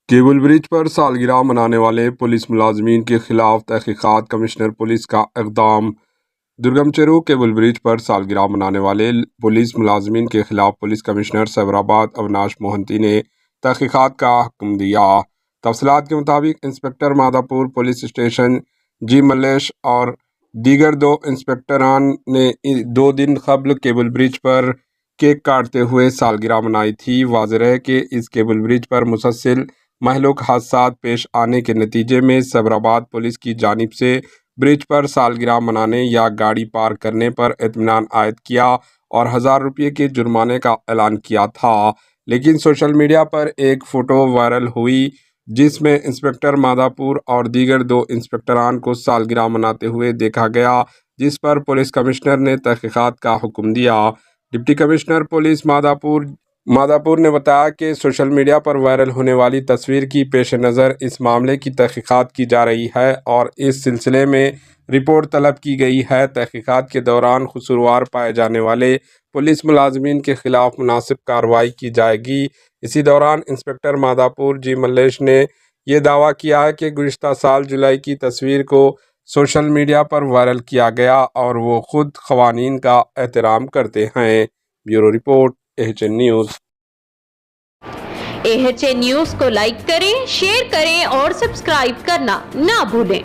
Cable برج پر سالگرہ منانے والے پولیس ملازمین کے خلاف تحقیقات کمشنر پولیس کا اقدام۔ درگم چیرو کیبل برج پر سالگرہ منانے والے پولیس ملازمین کے خلاف پولیس کمشنر سائبرآباد اویناش موہنتی نے تحقیقات کا حکم دیا۔ تفصیلات کے مطابق انسپکٹر مادھاپور پولیس اسٹیشن جی ملیش اور دیگر 2 انسپکٹران نے 2 دن قبل کیبل برج پر کیک کاٹتے ہوئے سالگرہ منائی تھی۔ واضح ہے کہ اس کیبل برج پر مسلسل مہلک حادثات پیش آنے کے نتیجے میں سائبرآباد پولیس کی جانب سے برج پر سالگرہ منانے یا گاڑی پارک کرنے پر اطمینان عائد کیا اور 1000 روپے کے جرمانے کا اعلان کیا تھا، لیکن سوشل میڈیا پر ایک فوٹو وائرل ہوئی جس میں انسپکٹر مادھاپور اور دیگر 2 انسپکٹران کو سالگرہ مناتے ہوئے دیکھا گیا، جس پر پولیس کمشنر نے تحقیقات کا حکم دیا۔ ڈپٹی کمشنر پولیس مادھاپور نے بتایا کہ سوشل میڈیا پر وائرل ہونے والی تصویر کی پیش نظر اس معاملے کی تحقیقات کی جا رہی ہے اور اس سلسلے میں رپورٹ طلب کی گئی ہے۔ تحقیقات کے دوران قصوروار پائے جانے والے پولیس ملازمین کے خلاف مناسب کارروائی کی جائے گی۔ اسی دوران انسپکٹر مادھاپور جی ملیش نے یہ دعویٰ کیا کہ گزشتہ سال جولائی کی تصویر کو سوشل میڈیا پر وائرل کیا گیا اور وہ خود قوانین کا احترام کرتے ہیں۔ Bureau report AHN news. AHN news کو لائک کریں، شیئر کریں اور سبسکرائب کرنا نہ بھولیں۔